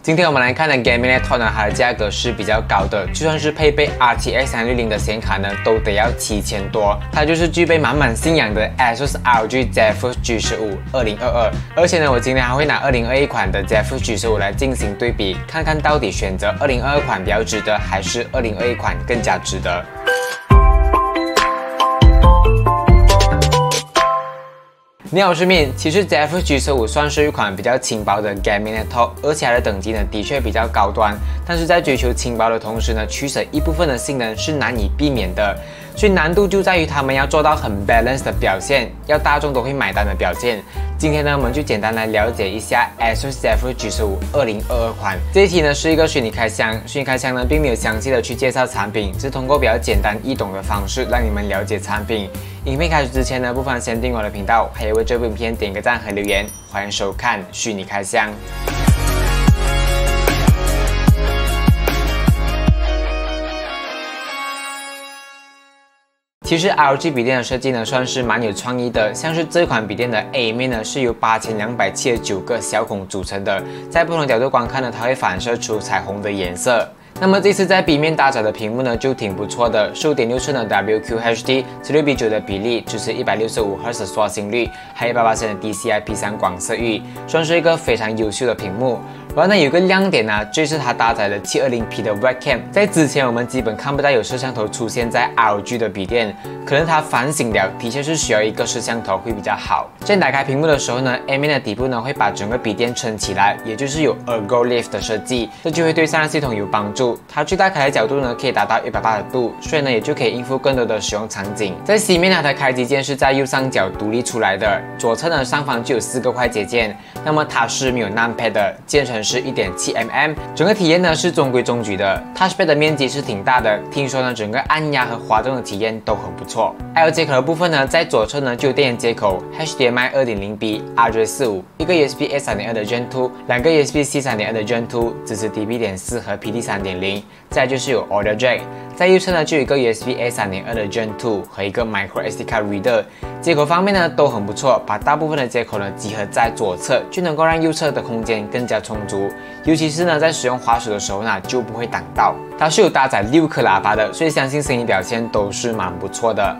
今天我们来看的 Gaming Laptop 呢，它的价格是比较高的，就算是配备 RTX 360的显卡呢，都得要7000多。它就是具备满满信仰的 ASUS ROG Zephyrus G15 2022。而且呢，我今天还会拿2021款的 Zephyrus G15来进行对比，看看到底选择2022款比较值得，还是2021款更加值得。 你好，我是Min。其实 Zephyrus G15算是一款比较轻薄的 Gaming Laptop， 而且它的等级呢的确比较高端，但是在追求轻薄的同时呢，取舍一部分的性能是难以避免的。所以难度就在于他们要做到很 balance 的表现，要大众都会买单的表现。今天呢，我们就简单来了解一下 ASUS Zephyrus G15 2022款。这一题呢是一个虚拟开箱，虚拟开箱呢并没有详细的去介绍产品，只是通过比较简单易懂的方式让你们了解产品。 影片开始之前呢，不妨先订阅我的频道，还有为这部影片点个赞和留言。欢迎收看虚拟开箱。其实 ROG 笔电的设计呢，算是蛮有创意的。像是这款笔电的 A 面呢，是由8279个小孔组成的，在不同角度观看呢，它会反射出彩虹的颜色。 那么这次在 B 面搭载的屏幕呢，就挺不错的，15.6寸的 WQHD， 16:9的比例，支持165赫兹刷新率，还有180的 DCI-P3 广色域，算是一个非常优秀的屏幕。然后呢，有个亮点呢，就是它搭载了 720p 的 Webcam， 在之前我们基本看不到有摄像头出现在 ROG 的笔电，可能它反省了，的确是需要一个摄像头会比较好。在打开屏幕的时候呢 ，A 面的底部呢会把整个笔电撑起来，也就是有 Ergo Lift 的设计，这就会对散热系统有帮助。 它最大开的角度呢，可以达到180度，所以呢，也就可以应付更多的使用场景。在 C 面呢，它的开机键是在右上角独立出来的，左侧呢上方就有4个快捷键。那么它是没有 Numpad 的，键程是 1.7mm， 整个体验呢是中规中矩的。Touchpad 的面积是挺大的，听说呢整个按压和滑动的体验都很不错。I/O 接口的部分呢，在左侧呢就有电源接口 ，HDMI 2.0B RJ45， 一个 USB A 3.2的 Gen 2， 2个 USB C 3.2的 Gen 2， 支持 DP.4 和 PD 3.0。 再就是有 Audio Jack， 在右侧呢就有一个 USB A 3.2的 Gen 2和一个 Micro SD Card Reader。接口方面呢都很不错，把大部分的接口呢集合在左侧，就能够让右侧的空间更加充足。尤其是呢在使用滑鼠的时候呢就不会挡到。它是有搭载6颗喇叭的，所以相信声音表现都是蛮不错的。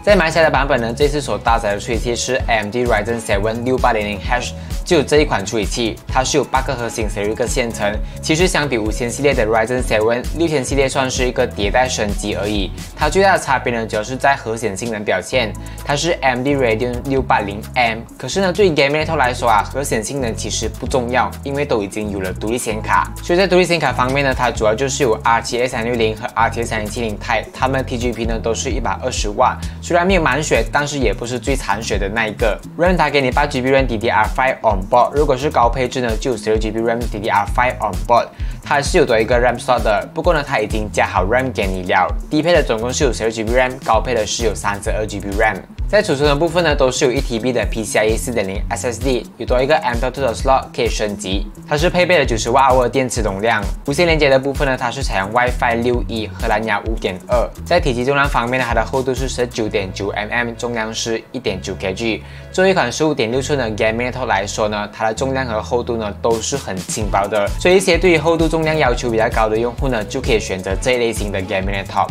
在马来西亚的版本呢，这次所搭载的处理器是 AMD Ryzen 7 6800H， 就有这一款处理器，它是有8个核心16个线程。其实相比5000系列的 Ryzen 7 6000系列算是一个迭代升级而已。它最大的差别呢，主要是在核显性能表现，它是 AMD Radeon 680M。可是呢，对于 Gaming Laptop 来说啊，核显性能其实不重要，因为都已经有了独立显卡。所以在独立显卡方面呢，它主要就是有 RTX 360和 RTX 3070 Ti， 它们的 TGP 呢都是120瓦。 虽然没有满血，但是也不是最残血的那一个。RAM 它给你8GB RAM DDR5 on board， 如果是高配置呢，就有16GB RAM DDR5 on board。它是有多一个 RAM slot 的，不过呢，它已经加好 RAM 给你了。低配的总共是有16GB RAM， 高配的是有32GB RAM。 在储存的部分呢，都是有1TB 的 PCIe 4.0 SSD， 有多一个 M.2 的 slot 可以升级。它是配备了90Wh的电池容量。无线连接的部分呢，它是采用 WiFi 6E 和蓝牙 5.2。在体积重量方面呢，它的厚度是19.9mm， 重量是 1.9kg。作为一款15.6寸的 Gaming Laptop 来说呢，它的重量和厚度呢都是很轻薄的，所以一些对于厚度重量要求比较高的用户呢，就可以选择这一类型的 Gaming Laptop。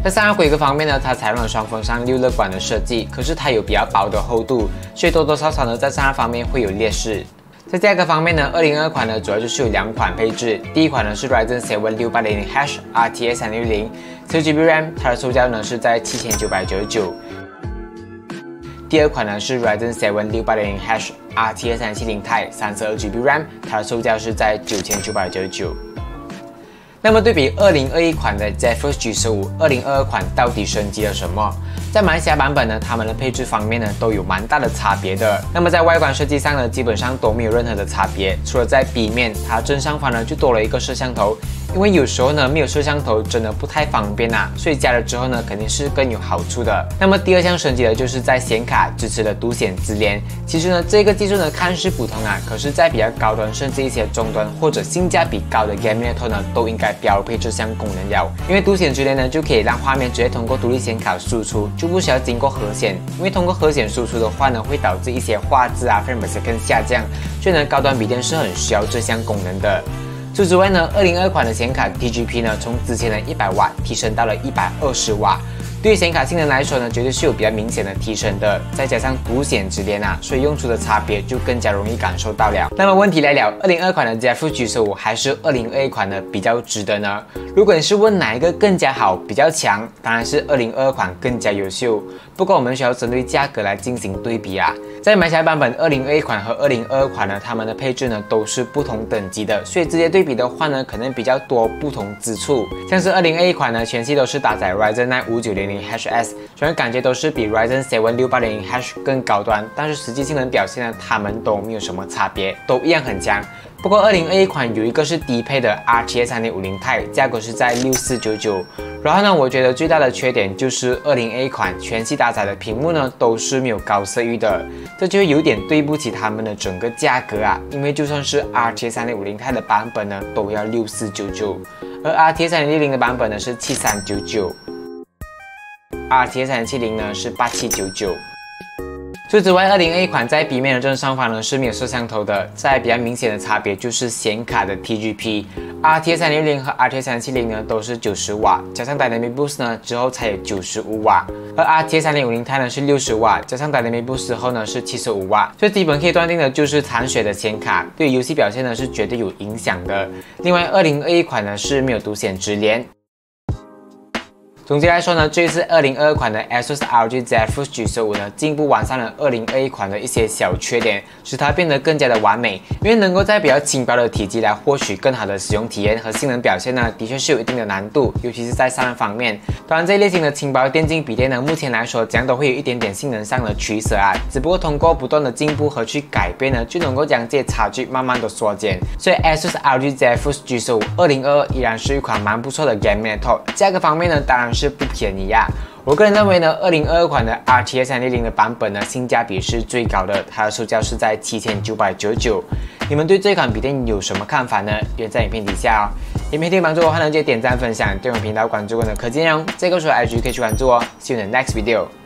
在散热规格方面呢，它采用了双风扇6热管的设计，可是它有比较薄的厚度，所以多多少少呢在散热方面会有劣势。在价格方面呢，2022款呢主要就是有2款配置，第一款呢是 Ryzen 7 6800H RTX 360 16GB RAM， 它的售价呢是在7999。第二款呢是 Ryzen 7 6800H RTX 3070 Ti 32GB RAM， 它的售价是在9999。 那么对比2021款的 Zephyrus G15 ，2022款到底升级了什么？在马来西亚版本呢，它们的配置方面呢都有蛮大的差别的。那么在外观设计上呢，基本上都没有任何的差别，除了在 B 面，它正上方呢就多了一个摄像头。 因为有时候呢没有摄像头真的不太方便啊，所以加了之后呢肯定是更有好处的。那么第二项升级的就是在显卡支持了独显直连。其实呢这个技术呢看似普通啊，可是在比较高端甚至一些中端或者性价比高的 Gaming Laptop 呢都应该标配这项功能了。因为独显直连呢就可以让画面直接通过独立显卡输出，就不需要经过核显。因为通过核显输出的话呢会导致一些画质啊 frame per second 下降，所以呢，高端笔电是很需要这项功能的。除此之外呢，2022款的显卡 TGP 呢，从之前的100瓦提升到了120瓦。对于显卡性能来说呢，绝对是有比较明显的提升的，再加上独显直连所以用出的差别就更加容易感受到了。那么问题来了，2022款的 ZenFone G95还是2021款的比较值得呢？如果你是问哪一个更加好、比较强，当然是2022款更加优秀。不过我们需要针对价格来进行对比啊。在马来西亚版本2021款和2022款呢，它们的配置呢都是不同等级的，所以直接对比的话呢，可能比较多不同之处。像是2021款呢，全系都是搭载 Ryzen 9 5900HS， 虽然感觉都是比 Ryzen 7 6800H 更高端，但是实际性能表现呢，它们都没有什么差别，都一样很强。不过2021款有一个是低配的 RTX 3050 Ti， 价格是在6499。然后呢，我觉得最大的缺点就是2021款全系搭载的屏幕呢都是没有高色域的，这就有点对不起他们的整个价格啊，因为就算是 RTX 3050 Ti 的版本呢都要6499，而 RTX 3060的版本呢是7399，RTX 3070呢是8799。除此之外，2021款在笔面的正上方呢是没有摄像头的，在比较明显的差别就是显卡的 TGP。RTX 3060和 RTX 3070呢都是90瓦，加上 Dynamic Boost 呢之后才有95瓦，而 RTX 3050 Ti 呢是60瓦，加上 Dynamic Boost 之后呢是75瓦，最基本可以断定的就是残血的显卡对游戏表现呢是绝对有影响的。另外，2021款呢是没有独显直连。总结来说呢，这一次2022款的 ASUS ROG ZenFone G95呢，进一步完善了2021款的一些小缺点，使它变得更加的完美。因为能够在比较轻薄的体积来获取更好的使用体验和性能表现呢，的确是有一定的难度，尤其是在散热方面。当然，这一类型的轻薄电竞笔电呢，目前来说，怎样都会有一点点性能上的取舍啊。只不过通过不断的进步和去改变呢，就能够将这些差距慢慢的缩减。所以 ASUS ROG ZenFone G95 2022依然是一款蛮不错的 gaming laptop。价格方面呢，当然是不便宜呀。我个人认为呢，2022款的 RTX 3060的版本呢，性价比是最高的，它的售价是在7999。你们对这款笔电有什么看法呢？留言在影片底下哦。影片对帮助的话呢，记得点赞分享，对我们频道关注我的科技内容。这个时候 IG 可以去关注哦。See you in the next video.